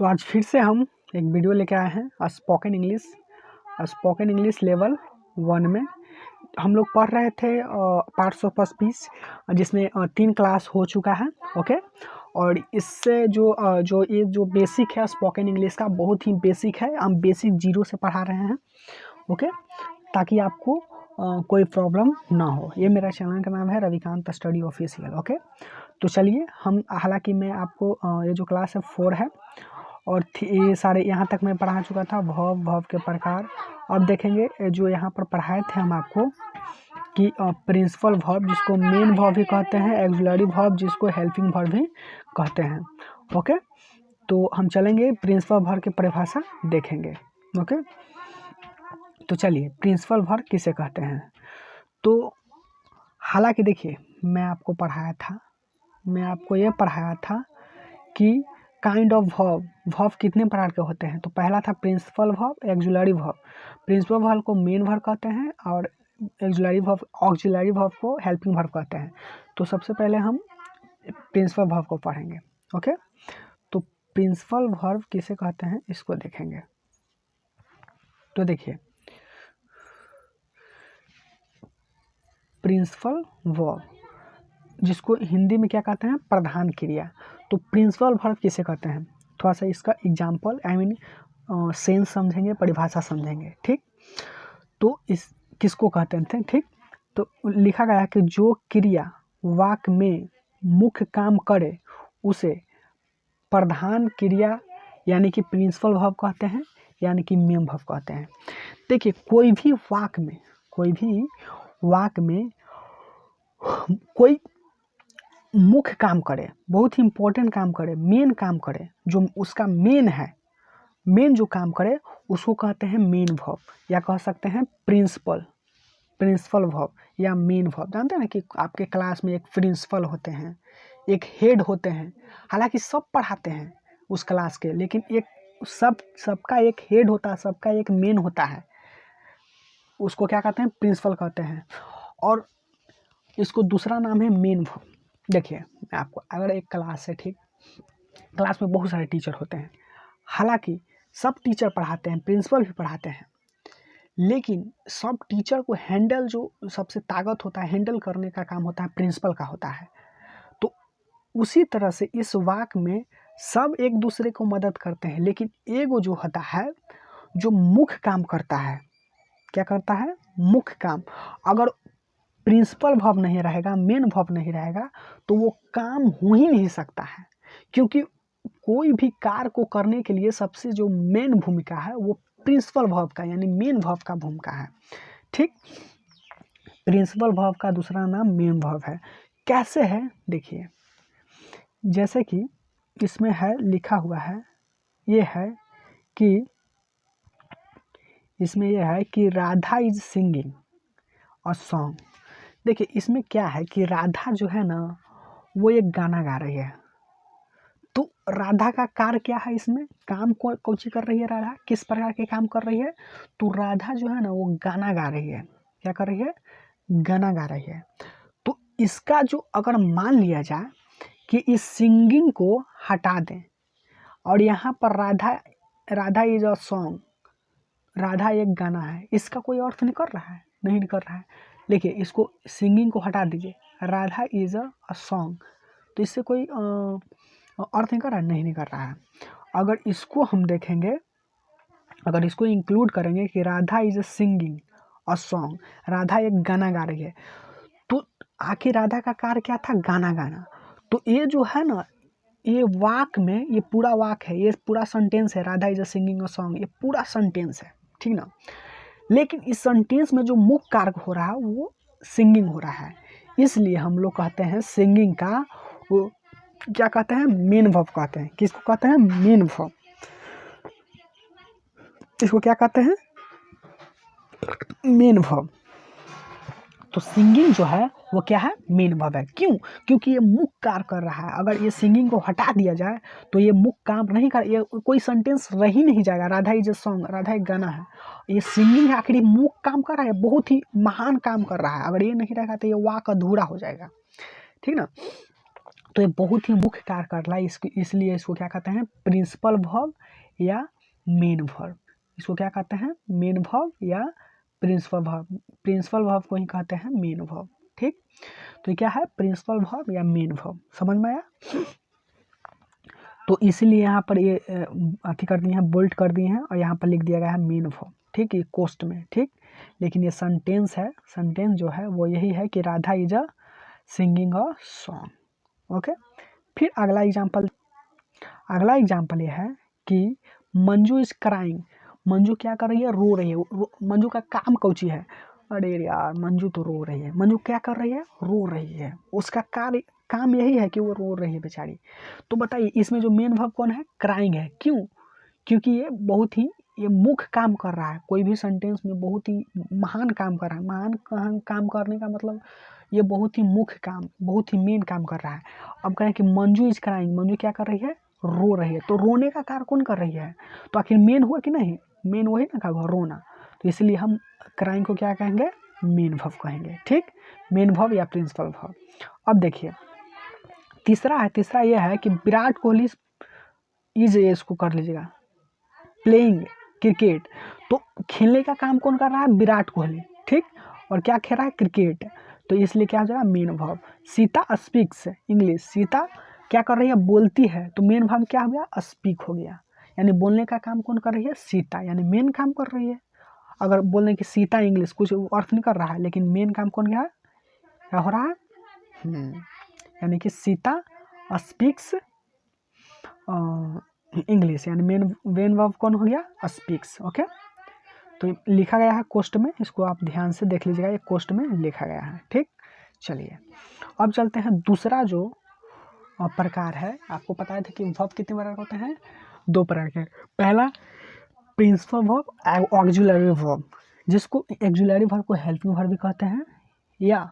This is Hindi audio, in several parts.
तो आज फिर से हम एक वीडियो लेके आए हैं स्पोकन इंग्लिश लेवल 1 में। हम लोग पढ़ रहे थे पार्ट्स ऑफ स्पीच, जिसमें 3 क्लास हो चुका है। ओके, और इससे जो बेसिक है स्पोकन इंग्लिश का, बहुत ही बेसिक है। हम बेसिक 0 से पढ़ा रहे हैं। ओके, ताकि आपको कोई प्रॉब्लम ना हो। ये मेरा चैनल का नाम है रविकांत स्टडी ऑफिशियल। ओके, तो चलिए हम, हालांकि मैं आपको ये जो क्लास है 4 है और ये सारे यहाँ तक मैं पढ़ा चुका था। वर्ब के प्रकार अब देखेंगे। जो यहाँ पर पढ़ाए थे हम आपको कि प्रिंसिपल वर्ब जिसको मेन वर्ब भी कहते हैं, ऑक्सिलरी वर्ब जिसको हेल्पिंग वर्ब भी कहते हैं। ओके, तो हम चलेंगे प्रिंसिपल वर्ब की परिभाषा देखेंगे। ओके, तो चलिए प्रिंसिपल वर्ब किसे कहते हैं। तो हालांकि देखिए, मैं आपको ये पढ़ाया था कि काइंड ऑफ वर्ब कितने प्रकार के होते हैं। तो पहला था principal verb, auxiliary verb. Principal verb को मेन वर्ब कहते हैं और ऑक्सिलरी वर्ब को हेल्पिंग वर्ब कहते हैं। तो सबसे पहले हम प्रिंसिपल वर्ब को पढ़ेंगे। ओके, तो प्रिंसिपल वर्ब किसे कहते हैं इसको देखेंगे। तो देखिए, प्रिंसिपल वर्ब जिसको हिंदी में क्या कहते हैं, प्रधान क्रिया। तो प्रिंसिपल वर्ब किसे कहते हैं, थोड़ा सा इसका एग्जाम्पल सेंस समझेंगे, परिभाषा समझेंगे। ठीक, तो इस किसको कहते हैं। ठीक, तो लिखा गया है कि जो क्रिया वाक्य में मुख्य काम करे उसे प्रधान क्रिया यानी कि प्रिंसिपल वर्ब कहते हैं, यानी कि मेन वर्ब कहते हैं। देखिए, कोई भी वाक्य में कोई मुख्य काम करे, बहुत ही इंपॉर्टेंट काम करे, मेन काम करे, जो उसका मेन जो काम करे उसको कहते हैं मेन वर्ब, या कह सकते हैं प्रिंसिपल वर्ब या मेन वर्ब। जानते हैं ना कि आपके क्लास में एक प्रिंसिपल होते हैं, एक हेड होते हैं। हालांकि सब पढ़ाते हैं उस क्लास के, लेकिन एक सबका एक हेड होता है, सबका एक मेन होता है। उसको क्या कहते हैं, प्रिंसिपल कहते हैं। और इसको दूसरा नाम है मेन वर्ब। देखिए, मैं आपको, अगर एक क्लास है, ठीक, क्लास में बहुत सारे टीचर होते हैं। हालांकि सब टीचर पढ़ाते हैं, प्रिंसिपल भी पढ़ाते हैं, लेकिन सब टीचर को हैंडल, जो सबसे ताकत होता है हैंडल करने का काम होता है, प्रिंसिपल का होता है। तो उसी तरह से इस वाक्य में सब एक दूसरे को मदद करते हैं, लेकिन एगो जो होता है जो मुख्य काम करता है, क्या करता है, मुख्य काम। अगर प्रिंसिपल वर्ब नहीं रहेगा, मेन वर्ब नहीं रहेगा, तो वो काम हो ही नहीं सकता है। क्योंकि कोई भी कार्य को करने के लिए सबसे जो मेन भूमिका है वो प्रिंसिपल वर्ब का यानी मेन वर्ब का भूमिका है। ठीक, प्रिंसिपल वर्ब का दूसरा नाम मेन वर्ब है। कैसे है देखिए, जैसे कि इसमें है, लिखा हुआ है, ये है कि इसमें यह है कि Radha is singing a song. देखिए, इसमें क्या है कि राधा जो है ना, वो एक गाना गा रही है। तो राधा का कार्य क्या है, इसमें काम कौन सी कर रही है, राधा किस प्रकार के काम कर रही है। तो राधा जो है ना, वो गाना गा रही है। क्या कर रही है, गाना गा रही है। तो इसका जो, अगर मान लिया जाए कि इस सिंगिंग को हटा दें और यहाँ पर Radha is a song, Radha एक गाना है, इसका कोई अर्थ नहीं कर रहा है, नहीं कर रहा है। देखिए, इसको सिंगिंग को हटा दीजिए, राधा इज अ सॉन्ग, तो इससे कोई अर्थ नहीं कर रहा है, नहीं कर रहा है। अगर इसको हम देखेंगे, अगर इसको इंक्लूड करेंगे कि Radha is a singing a song, Radha एक गाना गा रही है, तो आखिर राधा का कार्य क्या था, गाना गाना। तो ये जो है ना, ये वाक्य में, ये पूरा वाक्य है, ये पूरा सेंटेंस है, Radha is a singing a song, ये पूरा सेंटेंस है, ठीक ना। लेकिन इस सेंटेंस में जो मुख्य कार्य हो रहा है वो सिंगिंग हो रहा है, इसलिए हम लोग कहते हैं सिंगिंग का, वो क्या कहते हैं, मेन वर्ब कहते हैं। किसको कहते हैं, मेन वर्ब। इसको क्या कहते हैं, मेन वर्ब। तो सिंगिंग जो है वो क्या है, मेन वर्ब है। क्यों, क्योंकि ये मुख्य कार्य कर रहा है। अगर ये सिंगिंग को हटा दिया जाए तो ये मुख्य काम नहीं कर, ये कोई सेंटेंस रह ही नहीं जाएगा। Radha is a song, Radha एक गाना है, ये सिंगिंग आखिरी मुख्य काम कर रहा है, बहुत ही महान काम कर रहा है। अगर ये नहीं रहेगा तो ये वाक्य अधूरा हो जाएगा, ठीक ना। तो ये बहुत ही मुख्य कार्य कर रहा है, इसलिए इसको क्या कहते हैं, प्रिंसिपल वर्ब या मेन वर्ब। इसको क्या कहते हैं, मेन वर्ब या प्रिंसिपल वर्ब। प्रिंसिपल वर्ब को ही कहते हैं मेन वर्ब। ठीक, तो ये क्या है, प्रिंसिपल वर्ब या मेन वर्ब। समझ में आया? तो इसीलिए यहाँ पर ये अथी कर दिए हैं, बोल्ट कर दिए हैं और यहाँ पर लिख दिया गया है मेन वर्ब। ठीक, ये कोस्ट में। ठीक, लेकिन ये सेंटेंस है, सेंटेंस जो है वो यही है कि Radha is a singing a song. Okay, फिर अगला एग्जाम्पल ये है कि मंजू इज क्राइंग। मंजू क्या कर रही है, रो रही है। मंजू का काम कौची है, अरे यार मंजू तो रो रही है। मंजू क्या कर रही है, रो रही है। उसका काम यही है कि वो रो रही है बेचारी। तो बताइए इसमें जो मेन वर्ब कौन है, क्राइंग है। क्यों? क्योंकि ये बहुत ही मुख्य काम कर रहा है। कोई भी सेंटेंस में बहुत ही महान काम कर रहा है। महान काम करने का मतलब ये बहुत ही मुख्य काम, बहुत ही मेन काम कर रहा है। अब कहें कि मंजू इज क्राइंग, मंजू क्या कर रही है, रो रही है। तो रोने का कार्य कौन कर रही है, तो आखिर मेन हुआ कि नहीं, मेन वही ना का रोना। तो इसलिए हम क्राइंग को क्या कहेंगे, मेन वर्ब कहेंगे। ठीक, मेन वर्ब या प्रिंसिपल वर्ब। अब देखिए तीसरा यह है कि विराट कोहली इज, इसको कर लीजिएगा, प्लेइंग क्रिकेट। तो खेलने का काम कौन कर रहा है, विराट कोहली। ठीक, और क्या खेल रहा है, क्रिकेट। तो इसलिए क्या हो जाएगा, main verb. Sita speaks English, Sita क्या कर रही है, बोलती है। तो मेन वर्ब क्या हो गया, स्पीक हो गया। यानी बोलने का काम कौन कर रही है, सीता, यानी मेन काम कर रही है। अगर बोलने की सीता इंग्लिश कुछ अर्थ नहीं कर रहा है, लेकिन मेन काम कौन गया, क्या हो रहा है, यानी कि सीता स्पीक्स इंग्लिश, यानी मेन वर्ब कौन हो गया, स्पीक्स। ओके, तो लिखा गया है कोष्ट में, इसको आप ध्यान से देख लीजिएगा, ये कोष्ट में लिखा गया है। ठीक, चलिए अब चलते हैं दूसरा जो प्रकार है। आपको पता है कि वर्ब कितने प्रकार होते हैं, 2 प्रकार के। पहला प्रिंसिपल वर्ब, ऑक्सिलरी वर्ब, जिसको ऑक्सिलरी वर्ब को हेल्पिंग वर्ब भी कहते हैं या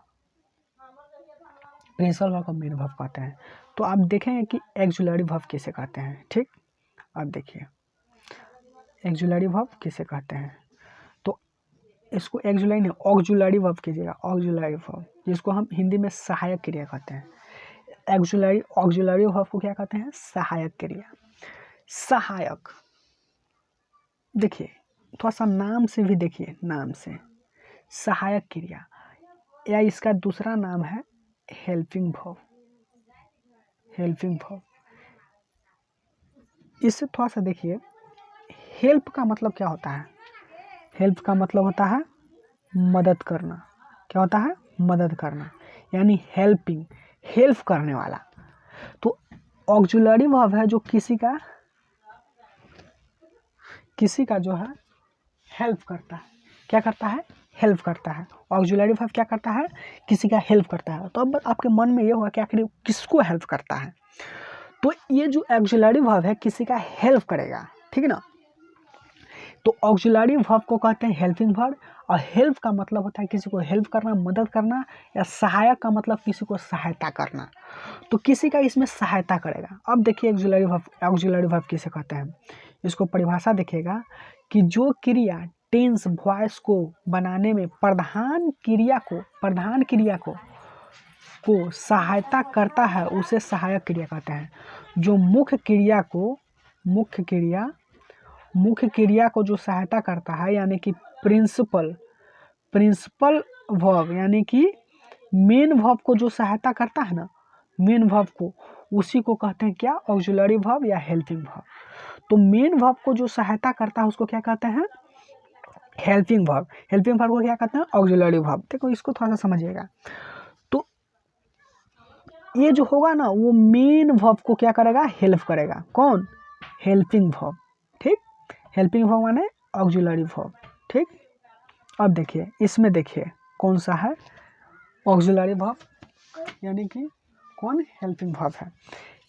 प्रिंसिपल वर्ब को मेन वर्ब कहते हैं। तो आप देखेंगे कि ऑक्सिलरी वर्ब किसे कहते हैं। ठीक, अब देखिए ऑक्सिलरी वर्ब किसे कहते हैं, तो इसको ऑक्सिलरी नहीं, ऑक्सिलरी वर्ब कीजिएगा, ऑक्सिलरी वर्ब, जिसको हम हिंदी में सहायक क्रिया कहते हैं। ऑक्सिलरी वर्ब को क्या कहते हैं, सहायक क्रिया। सहायक, देखिए थोड़ा सा नाम से भी देखिए, नाम से सहायक क्रिया, या इसका दूसरा नाम है हेल्पिंग वर्ब। हेल्पिंग वर्ब, इससे थोड़ा सा देखिए, हेल्प का मतलब क्या होता है, हेल्प का मतलब होता है मदद करना। क्या होता है, मदद करना, यानी हेल्पिंग, हेल्प करने वाला। तो ऑक्सिलरी वर्ब है जो किसी का जो है हेल्प करता है। क्या करता है, हेल्प करता है। ऑक्सिलरी वर्ब क्या करता है, किसी का हेल्प करता है। तो अब आपके मन में ये होगा कि आखिर किसको हेल्प करता है, तो ये जो ऑक्सिलरी वर्ब है किसी का हेल्प करेगा। ठीक है ना, तो ऑक्सिलरी वर्ब को कहते हैं हेल्पिंग वर्ब। और हेल्प का मतलब होता है किसी को हेल्प करना, मदद करना, या सहायक का मतलब किसी को सहायता करना। तो किसी का इसमें सहायता करेगा। अब देखिए ऑक्सिलरी वर्ब किसे कहते हैं, इसको परिभाषा देखिएगा कि जो क्रिया टेंस वॉइस को बनाने में प्रधान क्रिया को सहायता करता है उसे सहायक क्रिया कहते हैं। जो मुख्य क्रिया को जो सहायता करता है, यानी कि प्रिंसिपल वर्ब, यानी कि मेन वर्ब को जो सहायता करता है ना, मेन वर्ब को, उसी को कहते हैं क्या, ऑक्सिलरी वर्ब या हेल्पिंग वर्ब। तो मेन वर्ब को जो सहायता करता है उसको क्या कहते हैं, हेल्पिंग वर्ब। हेल्पिंग वर्ब को क्या कहते हैं, ऑक्सिलरी वर्ब। देखो इसको थोड़ा सा समझिएगा। तो ये जो होगा ना, वो मेन वर्ब को क्या करेगा, हेल्प करेगा। कौन, हेल्पिंग वर्ब। ठीक, हेल्पिंग वर्ब माने ऑक्सिलरी वर्ब। ठीक, अब देखिए इसमें देखिए कौन सा है ऑक्सिलरी वर्ब, यानी कि कौन, हेल्पिंग वर्ब है।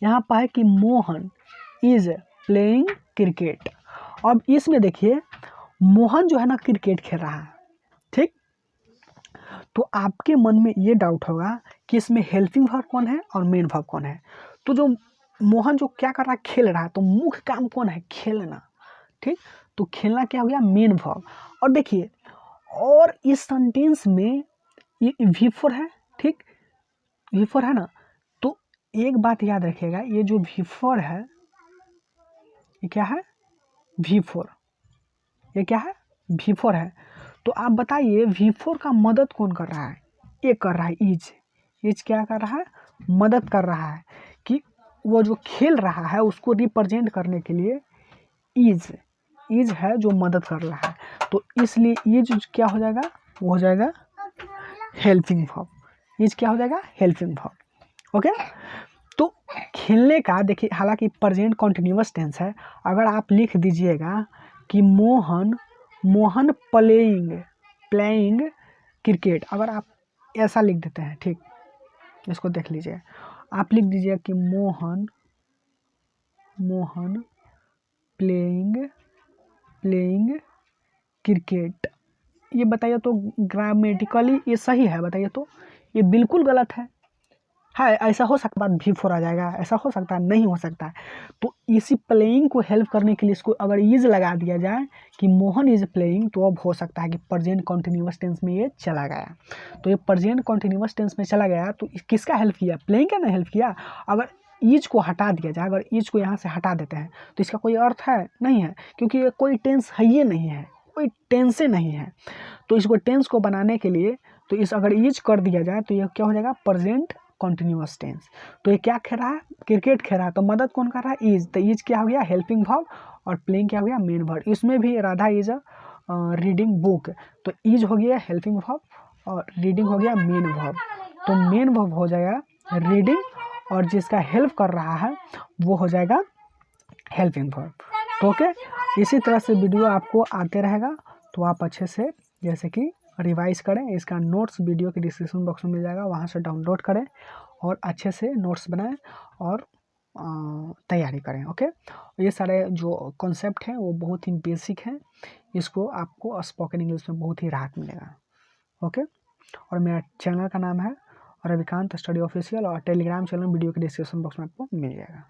यहाँ पर है कि मोहन इज प्लेइंग क्रिकेट। अब इसमें देखिए मोहन जो है ना क्रिकेट खेल रहा है। ठीक, तो आपके मन में ये डाउट होगा कि इसमें हेल्पिंग वर्ब कौन है और मेन वर्ब कौन है। तो जो मोहन जो क्या कर रहा है, खेल रहा है, तो मुख्य काम कौन है, खेलना। ठीक, तो खेलना क्या हो गया, मेन वर्ब। और देखिए, और इस सेंटेंस में ये V4 है। ठीक, V4 है ना, तो एक बात याद रखिएगा, ये जो V4 है, ये क्या है, V4, ये क्या है, V4 है। तो आप बताइए V4 का मदद कौन कर रहा है, ये कर रहा है ईज क्या कर रहा है, मदद कर रहा है कि वो जो खेल रहा है उसको रिप्रेजेंट करने के लिए ईज है जो मदद कर रहा है। तो इसलिए ईज क्या हो जाएगा, वो हो जाएगा हेल्पिंग वर्ब। ईज क्या हो जाएगा, हेल्पिंग वर्ब। ओके, तो खेलने का देखिए, हालांकि प्रेजेंट कॉन्टिन्यूअस टेंस है। अगर आप लिख दीजिएगा कि मोहन प्लेइंग क्रिकेट, अगर आप ऐसा लिख देते हैं, ठीक, इसको देख लीजिए, आप लिख दीजिए कि मोहन प्लेइंग क्रिकेट, ये बताइए तो ग्रामेटिकली ये सही है, बताइए तो, ये बिल्कुल गलत है। ऐसा हो सकता है V4 आ जाएगा, ऐसा हो सकता है, नहीं हो सकता है। तो इसी प्लेइंग को हेल्प करने के लिए इसको अगर इज लगा दिया जाए कि मोहन इज प्लेइंग, तो अब हो सकता है कि प्रेजेंट कॉन्टिन्यूअस टेंस में ये चला गया। तो ये प्रेजेंट कॉन्टिन्यूअस टेंस में चला गया तो किसका हेल्प किया, प्लेइंग का ना हेल्प किया। अगर ईज को हटा दिया जाए, अगर ईज को यहाँ से हटा देते हैं तो इसका कोई अर्थ है नहीं है, क्योंकि ये कोई टेंस है, ये नहीं है, कोई टेंसे नहीं है। तो इसको टेंस को बनाने के लिए तो इस अगर ईज कर दिया जाए तो यह क्या हो जाएगा, प्रेजेंट कॉन्टिन्यूअस टेंस। तो ये क्या खेल रहा है, क्रिकेट खेल रहा है, तो मदद कौन कर रहा है, ईज। तो ईज क्या हो गया, हेल्पिंग वर्ब, और प्लेइंग क्या हो गया, मेन वर्ब। इसमें भी राधा इज रीडिंग बुक, तो ईज हो गया हेल्पिंग वर्ब और रीडिंग हो गया मेन वर्ब। तो मेन वर्ब हो जाएगा रीडिंग, और जिसका हेल्प कर रहा है वो हो जाएगा हेल्पिंग वर्ब। तो ओके, इसी तरह से वीडियो आपको आते रहेगा, तो आप अच्छे से जैसे कि रिवाइज करें। इसका नोट्स वीडियो के डिस्क्रिप्शन बॉक्स में मिल जाएगा, वहाँ से डाउनलोड करें और अच्छे से नोट्स बनाएं और तैयारी करें। ओके, ये सारे जो कॉन्सेप्ट हैं वो बहुत ही बेसिक हैं, इसको आपको स्पोकन इंग्लिश में बहुत ही राहत मिलेगा। ओके, और मेरा चैनल का नाम है रविकांत स्टडी ऑफिशियल, और टेलीग्राम चैनल वीडियो के डिस्क्रिप्शन बॉक्स में आपको मिल जाएगा।